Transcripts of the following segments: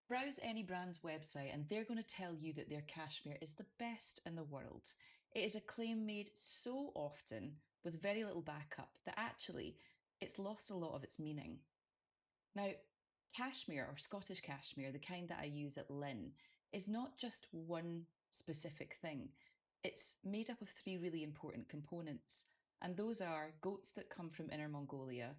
Browse any brand's website and they're going to tell you that their cashmere is the best in the world. It is a claim made so often with very little backup that actually it's lost a lot of its meaning. Now, cashmere or Scottish cashmere, the kind that I use at Lynn, is not just one specific thing. It's made up of three really important components, and those are goats that come from Inner Mongolia,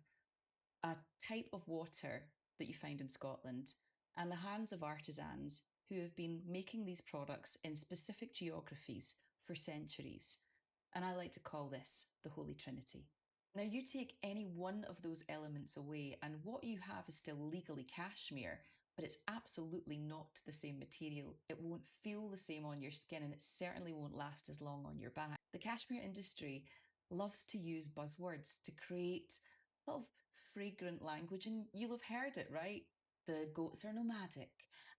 a type of water that you find in Scotland, and the hands of artisans who have been making these products in specific geographies for centuries. And I like to call this the Holy Trinity. Now, you take any one of those elements away, and what you have is still legally cashmere, but it's absolutely not the same material. It won't feel the same on your skin, and it certainly won't last as long on your back. The cashmere industry loves to use buzzwords to create a lot of fragrant language, and you'll have heard it, right? The goats are nomadic,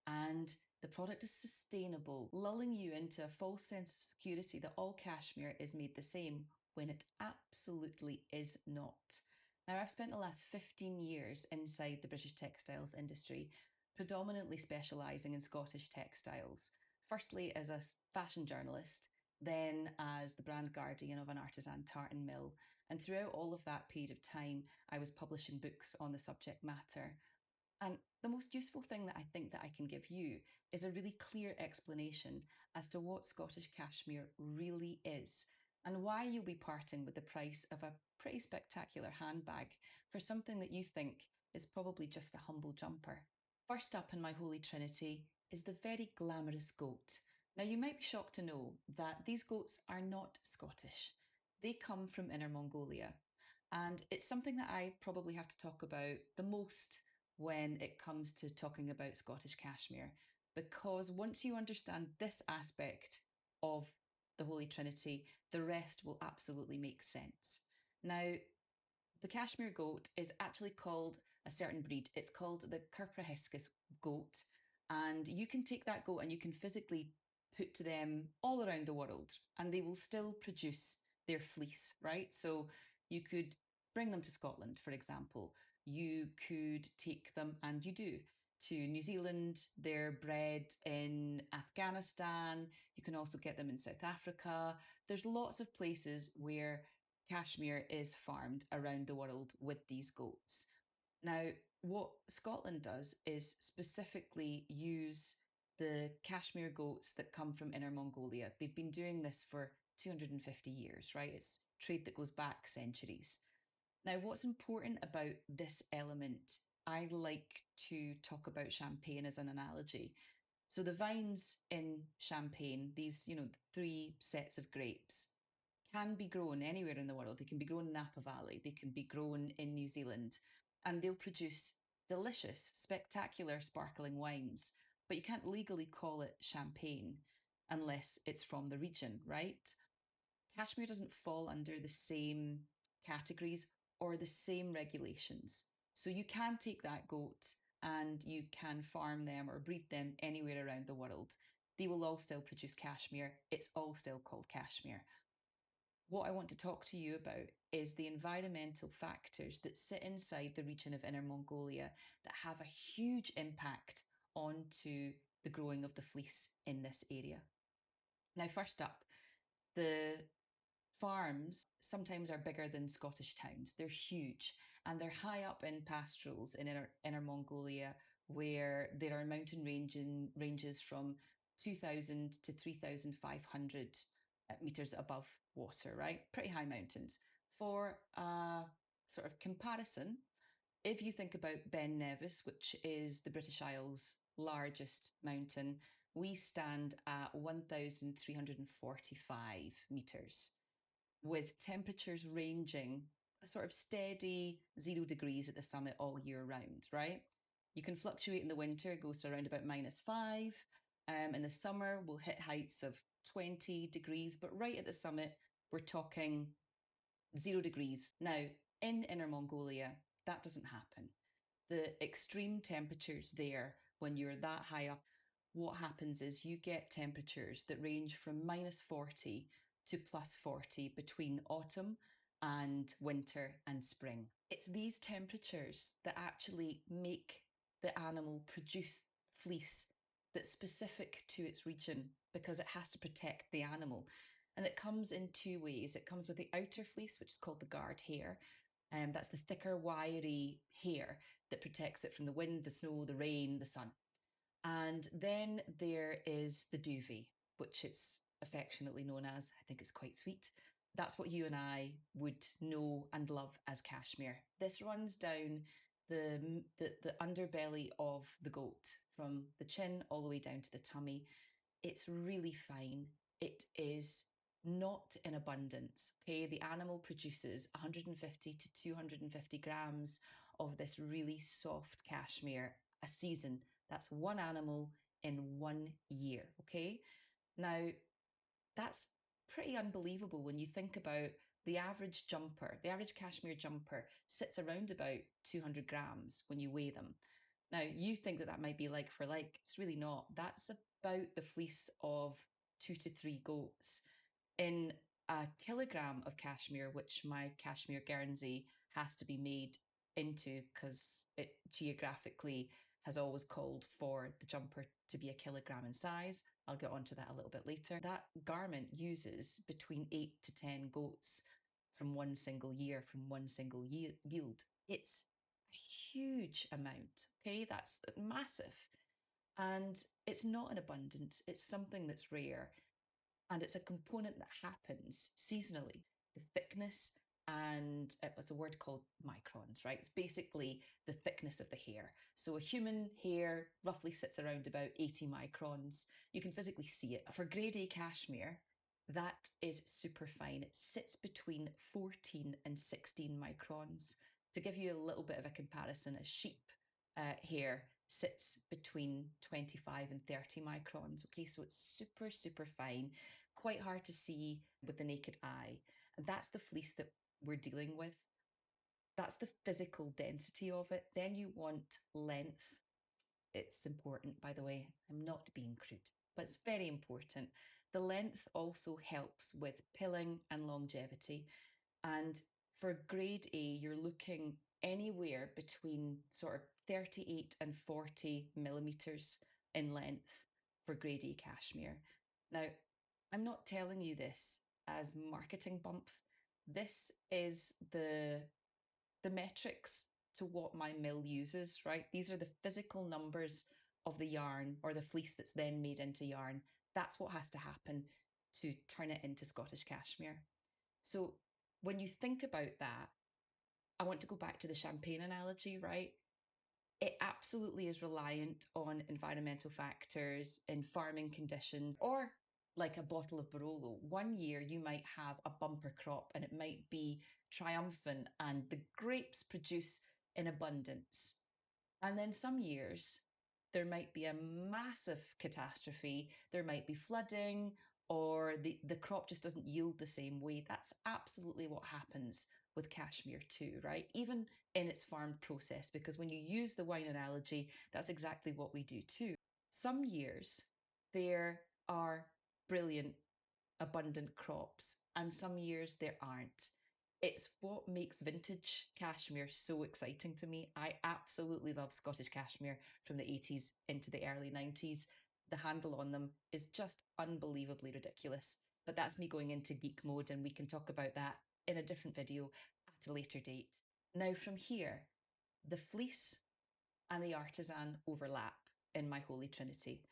and the product is sustainable, lulling you into a false sense of security that all cashmere is made the same when it absolutely is not. Now, I've spent the last 15 years inside the British textiles industry, predominantly specialising in Scottish textiles. Firstly, as a fashion journalist, then as the brand guardian of an artisan tartan mill. And throughout all of that period of time, I was publishing books on the subject matter. And the most useful thing that I think that I can give you is a really clear explanation as to what Scottish cashmere really is and why you'll be parting with the price of a pretty spectacular handbag for something that you think is probably just a humble jumper. First up in my Holy Trinity is the very glamorous goat. Now, you might be shocked to know that these goats are not Scottish. They come from Inner Mongolia. And it's something that I probably have to talk about the most when it comes to talking about Scottish cashmere, because once you understand this aspect of the Holy Trinity, the rest will absolutely make sense. Now, the cashmere goat is actually called a certain breed. It's called the Kerprahiscus goat. And you can take that goat and you can physically put to them all around the world, and they will still produce their fleece, right? So you could bring them to Scotland, for example. You could take them, and you do, to New Zealand. They're bred in Afghanistan. You can also get them in South Africa. There's lots of places where cashmere is farmed around the world with these goats. Now, what Scotland does is specifically use the cashmere goats that come from Inner Mongolia. They've been doing this for 250 years, right? It's trade that goes back centuries. Now, what's important about this element, I like to talk about champagne as an analogy. So the vines in champagne, these, three sets of grapes, can be grown anywhere in the world. They can be grown in Napa Valley, they can be grown in New Zealand, and they'll produce delicious, spectacular, sparkling wines. But you can't legally call it champagne unless it's from the region, right? Kashmir doesn't fall under the same categories or the same regulations. So you can take that goat and you can farm them or breed them anywhere around the world. They will all still produce cashmere. It's all still called cashmere. What I want to talk to you about is the environmental factors that sit inside the region of Inner Mongolia that have a huge impact onto the growing of the fleece in this area. Now, first up, the farms sometimes are bigger than Scottish towns. They're huge and they're high up in pastorals in Inner Mongolia, where there are mountain ranges from 2,000 to 3,500 meters above water, right? Pretty high mountains. For a sort of comparison, if you think about Ben Nevis, which is the British Isles' largest mountain, we stand at 1,345 meters with temperatures ranging a sort of steady 0 degrees at the summit all year round, right? You can fluctuate in the winter, it goes to around about -5. In the summer, we'll hit heights of 20 degrees, but right at the summit, we're talking 0 degrees. Now, in Inner Mongolia, that doesn't happen. The extreme temperatures there, when you're that high up, what happens is you get temperatures that range from -40 to +40 between autumn and winter and spring. It's these temperatures that actually make the animal produce fleece that's specific to its region because it has to protect the animal. And it comes in two ways. It comes with the outer fleece, which is called the guard hair. That's the thicker, wiry hair that protects it from the wind, the snow, the rain, the sun. And then there is the duvet, which it's affectionately known as. I think it's quite sweet. That's what you and I would know and love as cashmere. This runs down the underbelly of the goat from the chin all the way down to the tummy. It's really fine. It is not in abundance. Okay, the animal produces 150 to 250 grams of this really soft cashmere a season. That's one animal in 1 year. Okay, now that's pretty unbelievable when you think about the average jumper. The average cashmere jumper sits around about 200 grams when you weigh them. Now, you think that that might be like for like. It's really not. That's about the fleece of 2 to 3 goats. In a kilogram of cashmere, which my cashmere Guernsey has to be made into because it geographically has always called for the jumper to be a kilogram in size. I'll get onto that a little bit later. That garment uses between 8 to 10 goats from one single year, from one single yield. It's a huge amount. Okay, that's massive. And it's not an abundance, it's something that's rare. And it's a component that happens seasonally. The thickness, and it's a word called microns, right? It's basically the thickness of the hair. So a human hair roughly sits around about 80 microns. You can physically see it. For grade A cashmere, that is super fine. It sits between 14 and 16 microns. To give you a little bit of a comparison, a sheep hair sits between 25 and 30 microns. Okay, so it's super, super fine, quite hard to see with the naked eye. And that's the fleece that we're dealing with. That's the physical density of it. Then you want length. It's important, by the way. I'm not being crude, but it's very important. The length also helps with pilling and longevity. And for grade A, you're looking anywhere between sort of 38 and 40 millimeters in length for grade A cashmere. Now, I'm not telling you this as marketing bump. This is the metrics to what my mill uses, right? These are the physical numbers of the yarn or the fleece that's then made into yarn. That's what has to happen to turn it into Scottish cashmere. So when you think about that, I want to go back to the champagne analogy, right? It absolutely is reliant on environmental factors in farming conditions, or like a bottle of Barolo. One year you might have a bumper crop and it might be triumphant and the grapes produce in abundance. And then some years, there might be a massive catastrophe, there might be flooding, or the crop just doesn't yield the same way. That's absolutely what happens with cashmere too, right? Even in its farmed process, because when you use the wine analogy, that's exactly what we do too. Some years, there are brilliant abundant crops, and some years there aren't. It's what makes vintage cashmere so exciting to me. I absolutely love Scottish cashmere from the 80s into the early 90s. The handle on them is just unbelievably ridiculous. But that's me going into geek mode, and we can talk about that in a different video at a later date. Now, from here, the fleece and the artisan overlap in my Holy Trinity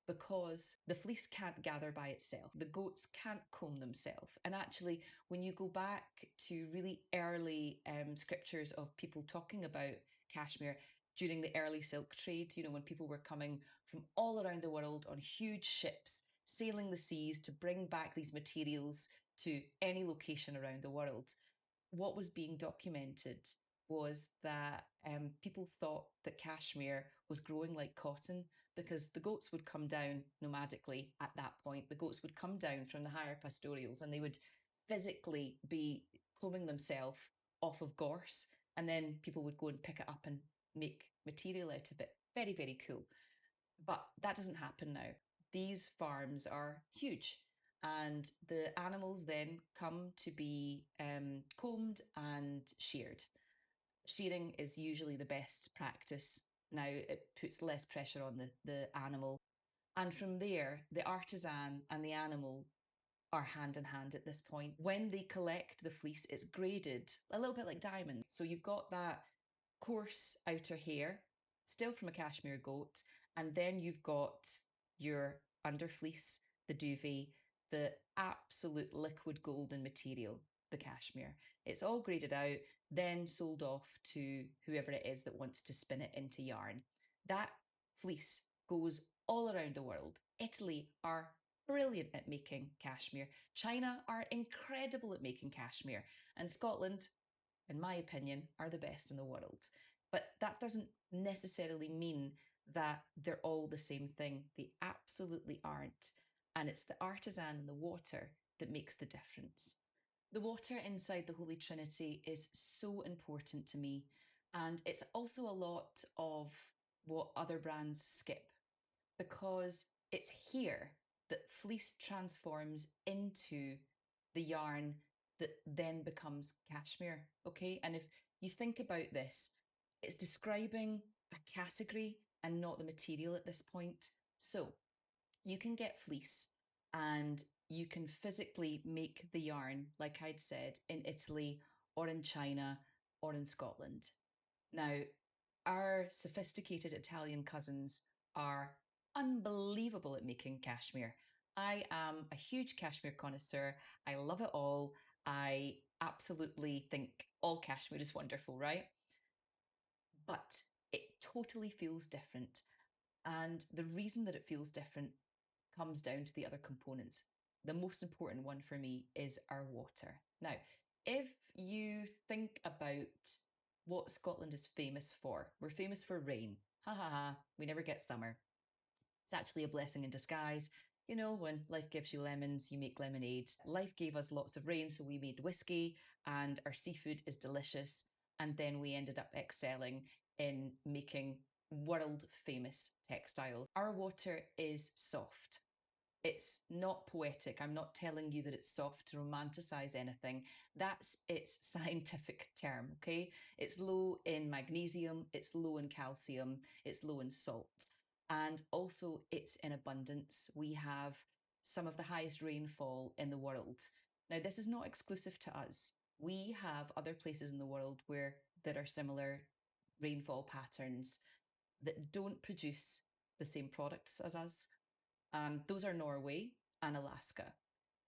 because the fleece can't gather by itself. The goats can't comb themselves. And actually, when you go back to really early scriptures of people talking about cashmere during the early silk trade, you know, when people were coming from all around the world on huge ships, sailing the seas to bring back these materials to any location around the world, what was being documented was that people thought that cashmere was growing like cotton because the goats would come down nomadically at that point. The goats would come down from the higher pastorals and they would physically be combing themselves off of gorse, and then people would go and pick it up and make material out of it. Very, very cool. But that doesn't happen now. These farms are huge, and the animals then come to be combed and sheared. Shearing is usually the best practice Now it puts less pressure on the animal. And from there, the artisan and the animal are hand in hand at this point. When they collect the fleece, it's graded a little bit like diamonds. So you've got that coarse outer hair, still from a cashmere goat, and then you've got your underfleece, the duvet, the absolute liquid golden material, the cashmere. It's all graded out, then sold off to whoever it is that wants to spin it into yarn. That fleece goes all around the world. Italy are brilliant at making cashmere. China are incredible at making cashmere. And Scotland, in my opinion, are the best in the world. But that doesn't necessarily mean that they're all the same thing. They absolutely aren't. And it's the artisan and the water that makes the difference. The water inside the Holy Trinity is so important to me. And it's also a lot of what other brands skip because it's here that fleece transforms into the yarn that then becomes cashmere. Okay. And if you think about this, it's describing a category and not the material at this point. So you can get fleece and you can physically make the yarn, like I'd said, in Italy or in China or in Scotland. Now, our sophisticated Italian cousins are unbelievable at making cashmere. I am a huge cashmere connoisseur. I love it all. I absolutely think all cashmere is wonderful, right? But it totally feels different. And the reason that it feels different comes down to the other components. The most important one for me is our water. Now, if you think about what Scotland is famous for, we're famous for rain. Ha ha ha, we never get summer. It's actually a blessing in disguise. You know, when life gives you lemons, you make lemonade. Life gave us lots of rain, so we made whiskey, and our seafood is delicious. And then we ended up excelling in making world famous textiles. Our water is soft. It's not poetic. I'm not telling you that it's soft to romanticize anything. That's its scientific term, okay? It's low in magnesium, it's low in calcium, it's low in salt, and also it's in abundance. We have some of the highest rainfall in the world. Now, this is not exclusive to us. We have other places in the world where there are similar rainfall patterns that don't produce the same products as us, and those are Norway and Alaska.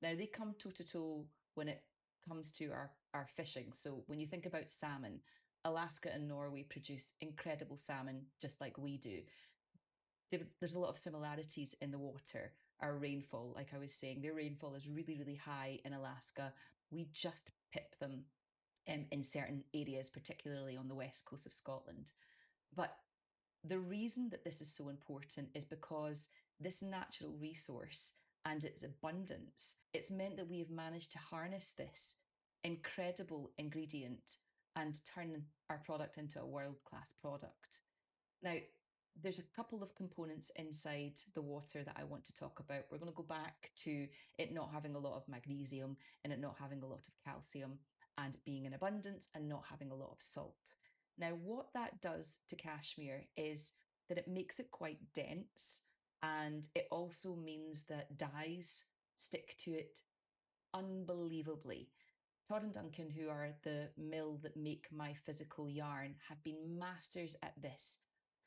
Now they come toe to toe when it comes to our fishing. So when you think about salmon, Alaska and Norway produce incredible salmon just like we do. There's a lot of similarities in the water. Our rainfall, like I was saying, their rainfall is really, really high in Alaska. We just pip them in certain areas, particularly on the west coast of Scotland. But the reason that this is so important is because this natural resource and its abundance, it's meant that we have managed to harness this incredible ingredient and turn our product into a world class product. Now, there's a couple of components inside the water that I want to talk about. We're going to go back to it not having a lot of magnesium and it not having a lot of calcium and being in abundance and not having a lot of salt. Now, what that does to cashmere is that it makes it quite dense and it also means that dyes stick to it unbelievably. Todd and Duncan, who are the mill that make my physical yarn, have been masters at this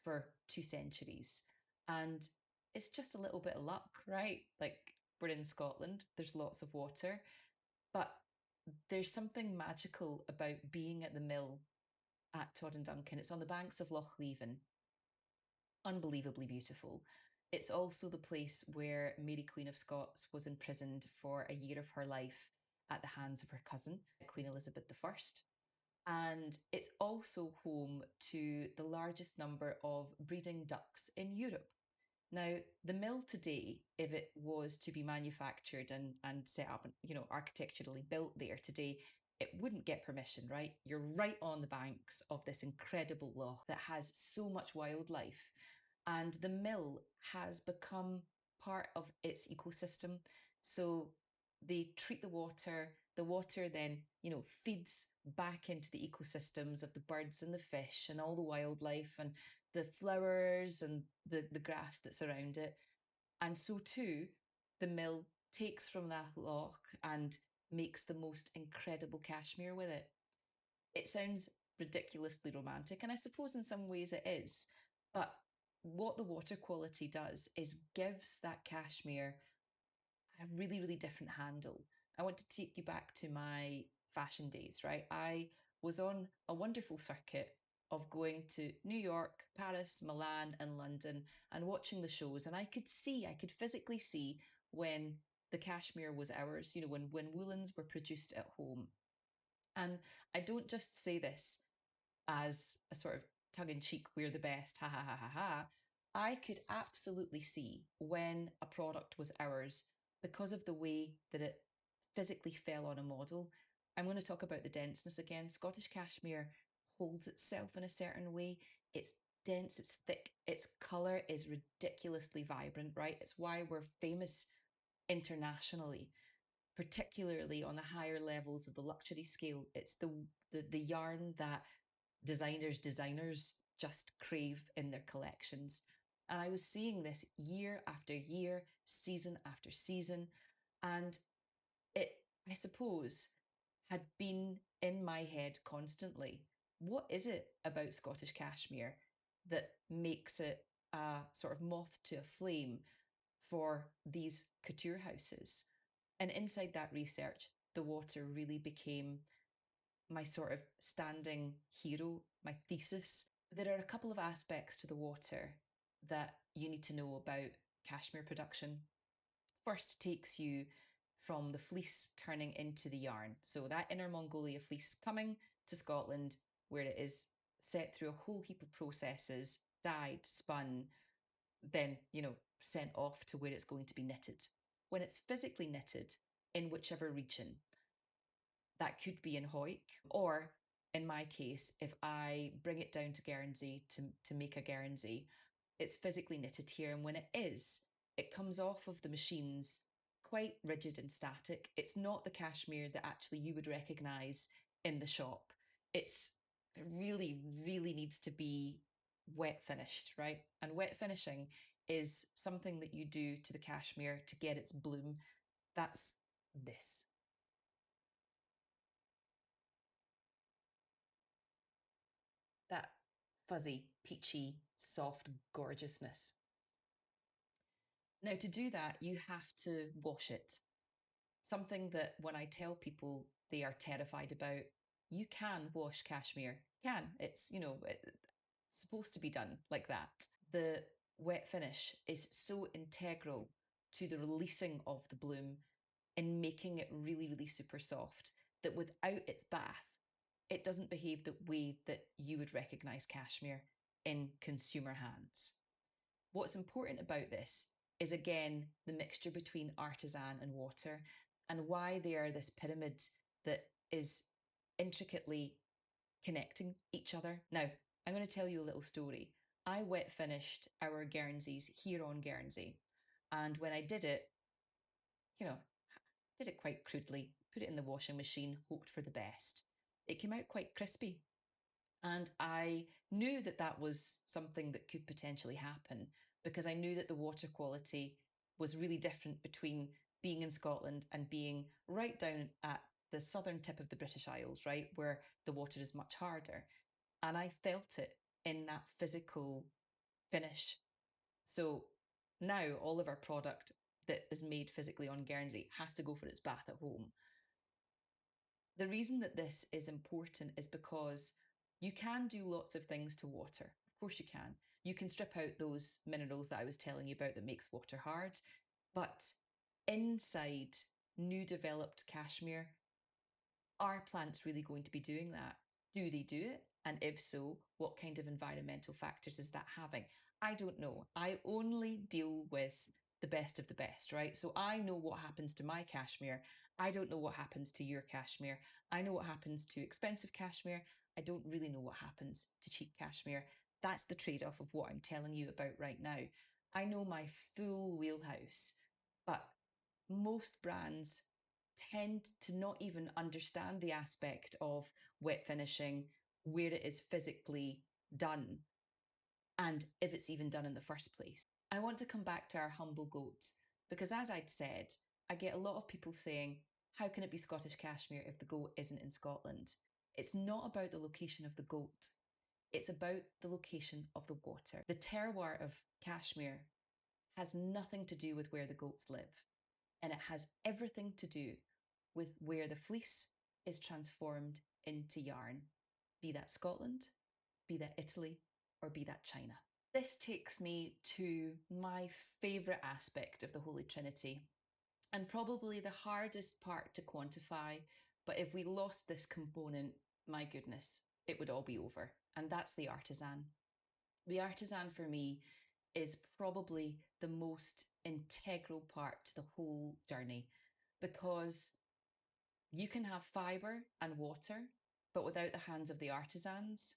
for 2 centuries. And it's just a little bit of luck, right? Like, we're in Scotland, there's lots of water, but there's something magical about being at the mill at Todd and Duncan. It's on the banks of Loch Leven, unbelievably beautiful. It's also the place where Mary Queen of Scots was imprisoned for a year of her life at the hands of her cousin, Queen Elizabeth I. And it's also home to the largest number of breeding ducks in Europe. Now, the mill today, if it was to be manufactured and set up, you know, architecturally built there today, it wouldn't get permission, right? You're right on the banks of this incredible loch that has so much wildlife. And the mill has become part of its ecosystem. So they treat the water then, you know, feeds back into the ecosystems of the birds and the fish and all the wildlife. And the flowers and the grass that's around it. And so too, the mill takes from that lock and makes the most incredible cashmere with it. It sounds ridiculously romantic, and I suppose in some ways it is. But what the water quality does is gives that cashmere a really, really different handle. I want to take you back to my fashion days, right? I was on a wonderful circuit of going to New York, Paris, Milan, and London and watching the shows. And I could physically see when the cashmere was ours, when woolens were produced at home. And I don't just say this as a sort of tongue in cheek, we're the best, ha ha ha ha ha. I could absolutely see when a product was ours because of the way that it physically fell on a model. I'm going to talk about the denseness again. Scottish cashmere holds itself in a certain way. It's dense, it's thick, its colour is ridiculously vibrant, right? It's why we're famous internationally, particularly on the higher levels of the luxury scale. It's the yarn that designers just crave in their collections. And I was seeing this year after year, season after season, and it, I suppose, had been in my head constantly. What is it about Scottish cashmere that makes it a sort of moth to a flame for these couture houses? And inside that research, the water really became my sort of standing hero, my thesis. There are a couple of aspects to the water that you need to know about cashmere production. First takes you from the fleece turning into the yarn. So that Inner Mongolia fleece coming to Scotland, where it is set through a whole heap of processes, dyed, spun, then, sent off to where it's going to be knitted. When it's physically knitted in whichever region, that could be in Hoyk, or in my case, if I bring it down to Guernsey to make a Guernsey, it's physically knitted here. And when it is, it comes off of the machines quite rigid and static. It's not the cashmere that actually you would recognize in the shop. It really, really needs to be wet finished, right? And wet finishing is something that you do to the cashmere to get its bloom. That's this. That fuzzy, peachy, soft gorgeousness. Now, to do that, you have to wash it. Something that when I tell people they are terrified about, you can wash cashmere. You can. It's supposed to be done like that. The wet finish is so integral to the releasing of the bloom and making it really, really super soft that without its bath, it doesn't behave the way that you would recognize cashmere in consumer hands. What's important about this is again the mixture between artisan and water and why they are this pyramid that is intricately connecting each other. Now, I'm going to tell you a little story. I wet finished our Guernseys here on Guernsey. And when I did it, you know, did it quite crudely, put it in the washing machine, hoped for the best. It came out quite crispy. And I knew that that was something that could potentially happen because I knew that the water quality was really different between being in Scotland and being right down at the southern tip of the British Isles, right, where the water is much harder. And I felt it in that physical finish. So now all of our product that is made physically on Guernsey has to go for its bath at home. The reason that this is important is because you can do lots of things to water. Of course you can. You can strip out those minerals that I was telling you about that makes water hard, but inside new developed cashmere, are plants really going to be doing that? Do they do it? And if so, what kind of environmental factors is that having? I don't know. I only deal with the best of the best, right? So I know what happens to my cashmere. I don't know what happens to your cashmere. I know what happens to expensive cashmere. I don't really know what happens to cheap cashmere. That's the trade off of what I'm telling you about right now. I know my full wheelhouse, but most brands tend to not even understand the aspect of wet finishing, where it is physically done. and if it's even done in the first place. I want to come back to our humble goat because, as I'd said, I get a lot of people saying, how can it be Scottish cashmere if the goat isn't in Scotland? It's not about the location of the goat, it's about the location of the water. The terroir of cashmere has nothing to do with where the goats live, and it has everything to do with where the fleece is transformed into yarn, be that Scotland, be that Italy, or be that China. This takes me to my favourite aspect of the Holy Trinity, and probably the hardest part to quantify. But if we lost this component, my goodness, it would all be over. And that's the artisan. The artisan for me is probably the most integral part to the whole journey because you can have fibre and water, but without the hands of the artisans,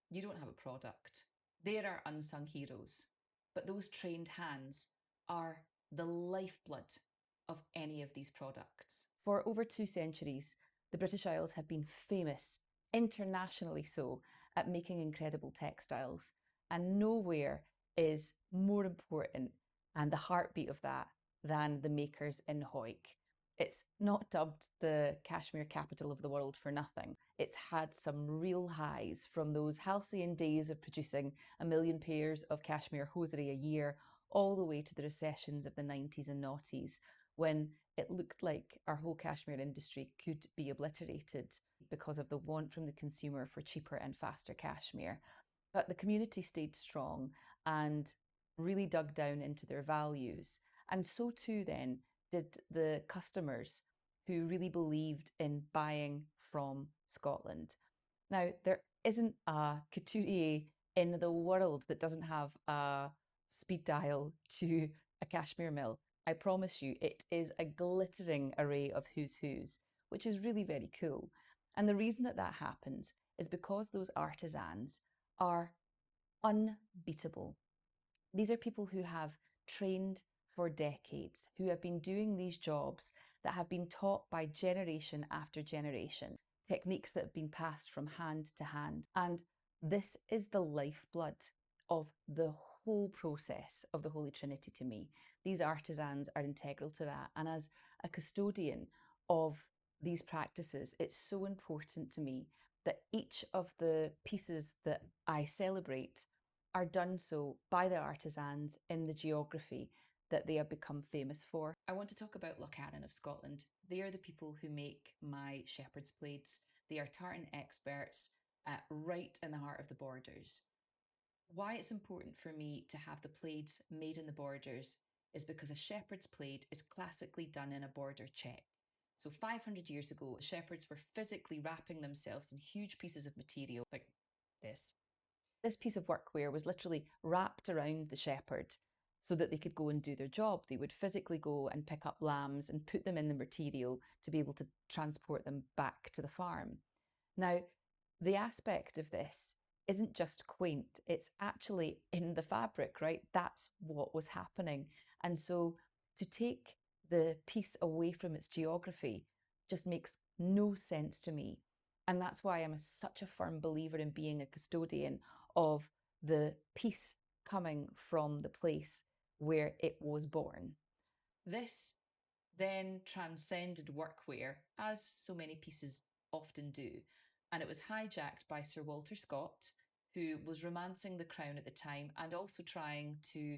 you don't have a product. They're our unsung heroes, but those trained hands are the lifeblood of any of these products. For over 2 centuries, the British Isles have been famous, internationally so, at making incredible textiles, and nowhere is more important and the heartbeat of that than the makers in Hawick. It's not dubbed the cashmere capital of the world for nothing. It's had some real highs, from those halcyon days of producing 1 million pairs of cashmere hosiery a year, all the way to the recessions of the 90s and noughties, when it looked like our whole cashmere industry could be obliterated because of the want from the consumer for cheaper and faster cashmere. But the community stayed strong and really dug down into their values. And so too then did the customers, who really believed in buying from Scotland. Now, there isn't a couturier in the world that doesn't have a speed dial to a cashmere mill. I promise you, it is a glittering array of who's who's, which is really very cool. And the reason that that happens is because those artisans are unbeatable. These are people who have trained for decades, who have been doing these jobs that have been taught by generation after generation, techniques that have been passed from hand to hand. And this is the lifeblood of the whole process of the Holy Trinity to me. These artisans are integral to that. And as a custodian of these practices, it's so important to me that each of the pieces that I celebrate are done so by the artisans in the geography that they have become famous for. I want to talk about Locharan of Scotland. They are the people who make my shepherd's plaids. They are tartan experts, right in the heart of the borders. Why it's important for me to have the plaids made in the borders is because a shepherd's plaid is classically done in a border check. So 500 years ago, shepherds were physically wrapping themselves in huge pieces of material like this. This piece of workwear was literally wrapped around the shepherd so that they could go and do their job. They would physically go and pick up lambs and put them in the material to be able to transport them back to the farm. Now, the aspect of this isn't just quaint, it's actually in the fabric, right? That's what was happening. And so to take the piece away from its geography just makes no sense to me. And that's why I'm such a firm believer in being a custodian of the piece coming from the place where it was born. This then transcended workwear, as so many pieces often do, and it was hijacked by Sir Walter Scott, who was romancing the crown at the time and also trying to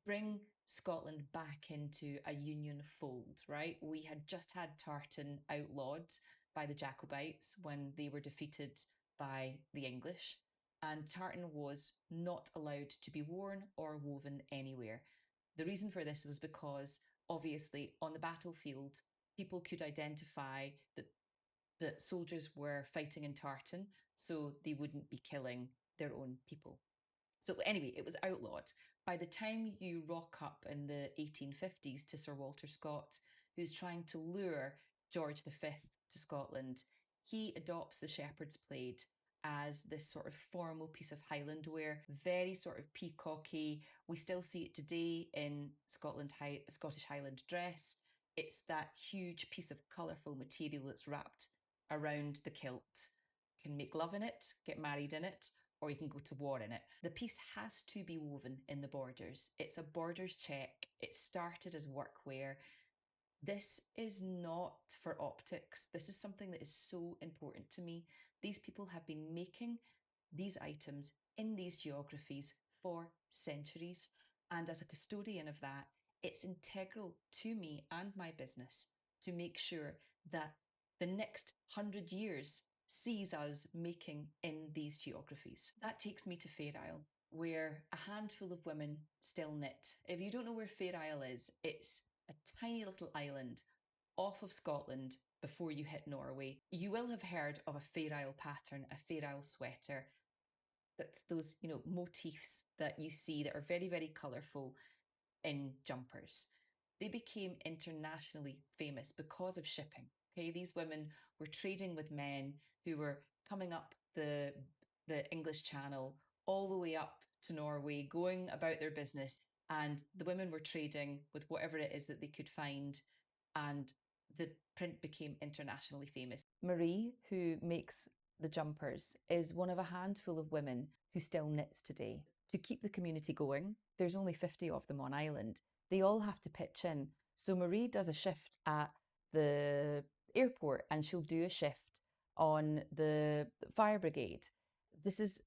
bring Scotland back into a union fold, right? We had just had tartan outlawed by the Jacobites when they were defeated by the English, and tartan was not allowed to be worn or woven anywhere. The reason for this was because, obviously, on the battlefield, people could identify that soldiers were fighting in tartan, so they wouldn't be killing their own people. So anyway, it was outlawed. By the time you rock up in the 1850s to Sir Walter Scott, who's trying to lure George V to Scotland, he adopts the shepherd's plaid as this sort of formal piece of Highland wear, very sort of peacocky. We still see it today in Scottish Highland dress. It's that huge piece of colourful material that's wrapped around the kilt. You can make love in it, get married in it, or you can go to war in it. The piece has to be woven in the borders. It's a borders check. It started as workwear. This is not for optics. This is something that is so important to me. These people have been making these items in these geographies for centuries. And as a custodian of that, it's integral to me and my business to make sure that the next 100 years sees us making in these geographies. That takes me to Fair Isle, where a handful of women still knit. If you don't know where Fair Isle is, it's a tiny little island off of Scotland before you hit Norway. You will have heard of a Fair Isle pattern, a Fair Isle sweater. That's those, motifs that you see that are very, very colourful in jumpers. They became internationally famous because of shipping. Okay, these women were trading with men who were coming up the English Channel all the way up to Norway, going about their business, and the women were trading with whatever it is that they could find, and the print became internationally famous. Marie, who makes the jumpers, is one of a handful of women who still knits today. To keep the community going, there's only 50 of them on island. They all have to pitch in. So Marie does a shift at the airport and she'll do a shift on the fire brigade. This is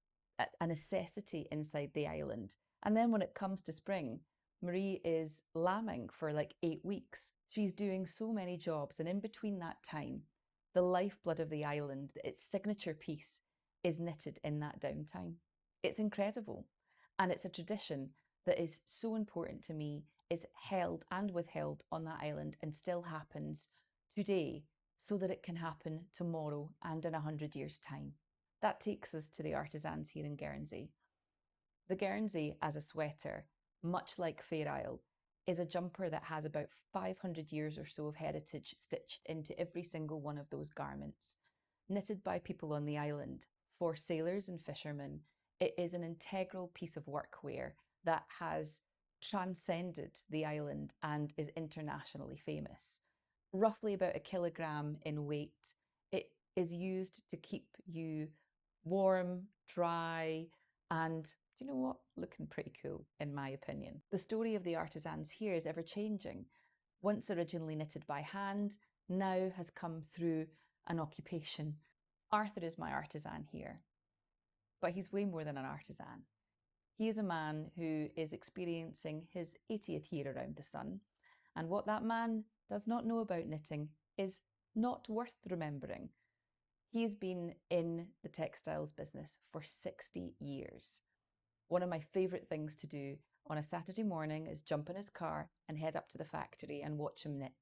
a necessity inside the island. And then when it comes to spring, Marie is lambing for like 8 weeks. She's doing so many jobs, and in between that time, the lifeblood of the island, its signature piece, is knitted in that downtime. It's incredible. And it's a tradition that is so important to me, is held and withheld on that island and still happens today so that it can happen tomorrow and in 100 years' time. That takes us to the artisans here in Guernsey. The Guernsey as a sweater, much like Fair Isle, is a jumper that has about 500 years or so of heritage stitched into every single one of those garments. Knitted by people on the island, for sailors and fishermen, it is an integral piece of workwear that has transcended the island and is internationally famous. Roughly about a kilogram in weight, it is used to keep you warm, dry, and do you know what? Looking pretty cool, in my opinion. The story of the artisans here is ever changing. Once originally knitted by hand, now has come through an occupation. Arthur is my artisan here, but he's way more than an artisan. He is a man who is experiencing his 80th year around the sun, and what that man does not know about knitting is not worth remembering. He has been in the textiles business for 60 years. One of my favourite things to do on a Saturday morning is jump in his car and head up to the factory and watch him knit.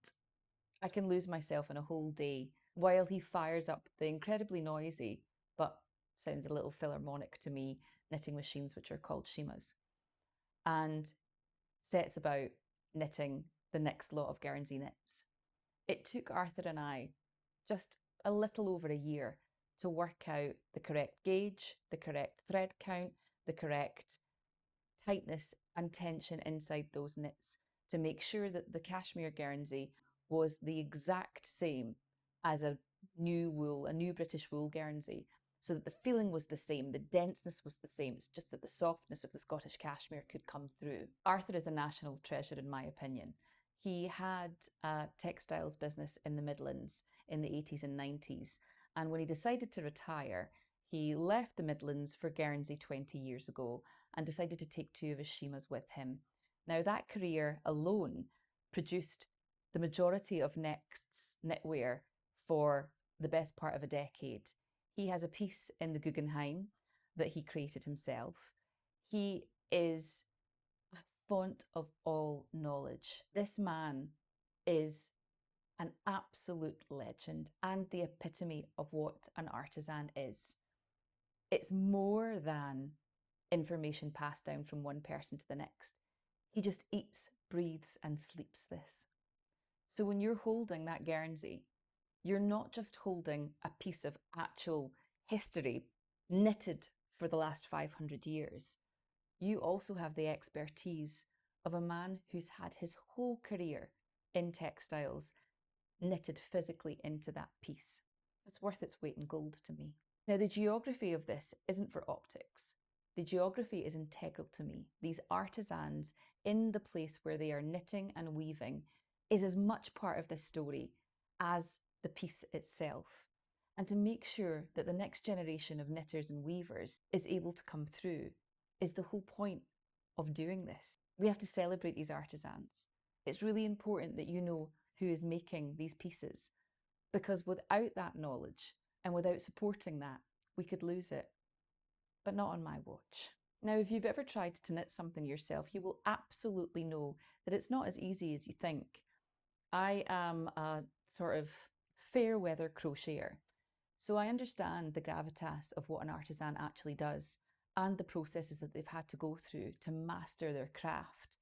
I can lose myself in a whole day while he fires up the incredibly noisy, but sounds a little philharmonic to me, knitting machines which are called Shimas, and sets about knitting the next lot of Guernsey knits. It took Arthur and I just a little over a year to work out the correct gauge, the correct thread count, the correct tightness and tension inside those knits to make sure that the Cashmere Guernsey was the exact same as a new British wool Guernsey, so that the feeling was the same, the denseness was the same. It's just that the softness of the Scottish Cashmere could come through. Arthur is a national treasure, in my opinion. He had a textiles business in the Midlands in the 80s and 90s, and when he decided to retire, he left the Midlands for Guernsey 20 years ago and decided to take two of his Shimas with him. Now, that career alone produced the majority of Next's knitwear for the best part of a decade. He has a piece in the Guggenheim that he created himself. He is a font of all knowledge. This man is an absolute legend and the epitome of what an artisan is. It's more than information passed down from one person to the next. He just eats, breathes, and sleeps this. So when you're holding that Guernsey, you're not just holding a piece of actual history knitted for the last 500 years. You also have the expertise of a man who's had his whole career in textiles knitted physically into that piece. It's worth its weight in gold to me. Now, the geography of this isn't for optics. The geography is integral to me. These artisans in the place where they are knitting and weaving is as much part of this story as the piece itself. And to make sure that the next generation of knitters and weavers is able to come through is the whole point of doing this. We have to celebrate these artisans. It's really important that you know who is making these pieces, because without that knowledge and without supporting that, we could lose it. But not on my watch. Now, if you've ever tried to knit something yourself, you will absolutely know that it's not as easy as you think. I am a sort of fair weather crocheter, so I understand the gravitas of what an artisan actually does and the processes that they've had to go through to master their craft.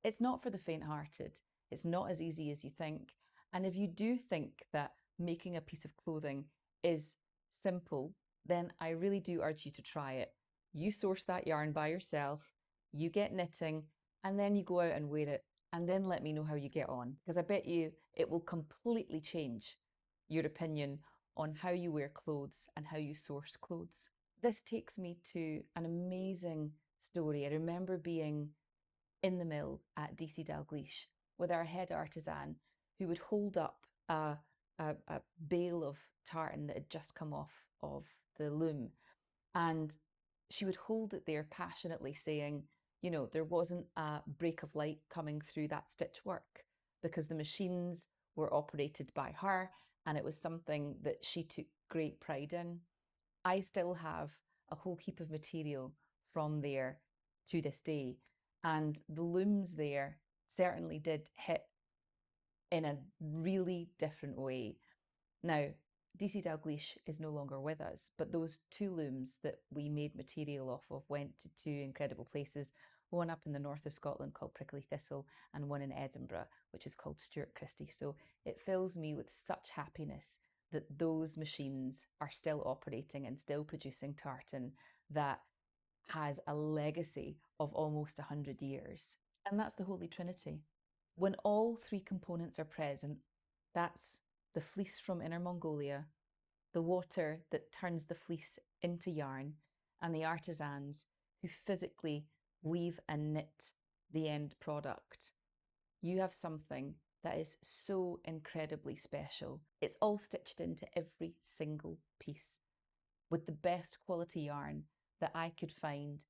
It's not for the faint-hearted. It's not as easy as you think. And if you do think that making a piece of clothing is simple, then I really do urge you to try it. You source that yarn by yourself, you get knitting, and then you go out and wear it, and then let me know how you get on, because I bet you it will completely change your opinion on how you wear clothes and how you source clothes. This takes me to an amazing story. I remember being in the mill at DC Dalgleish with our head artisan, who would hold up a bale of tartan that had just come off of the loom, and she would hold it there passionately saying, you know, there wasn't a break of light coming through that stitch work because the machines were operated by her and it was something that she took great pride in. I still have a whole heap of material from there to this day. And the looms there certainly did hit in a really different way. Now, DC Dalgleish is no longer with us, but those two looms that we made material off of went to two incredible places, one up in the north of Scotland called Prickly Thistle, and one in Edinburgh, which is called Stuart Christie. So it fills me with such happiness that those machines are still operating and still producing tartan that has a legacy of almost 100 years. And that's the Holy Trinity. When all three components are present, that's the fleece from Inner Mongolia, the water that turns the fleece into yarn, and the artisans who physically weave and knit the end product. You have something that is so incredibly special. It's all stitched into every single piece with the best quality yarn that I could find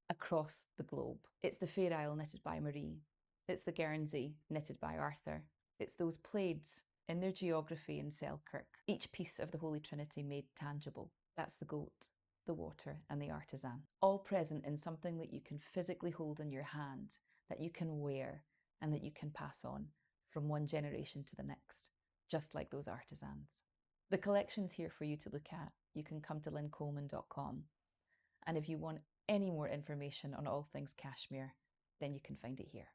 across the globe. It's the Fair Isle knitted by Marie. It's the Guernsey knitted by Arthur. It's those plaids in their geography in Selkirk. Each piece of the Holy Trinity made tangible. That's the goat, the water, and the artisan. All present in something that you can physically hold in your hand, that you can wear, and that you can pass on from one generation to the next, just like those artisans. The collection's here for you to look at. You can come to lyncoleman.com. And if you want any more information on all things cashmere, then you can find it here.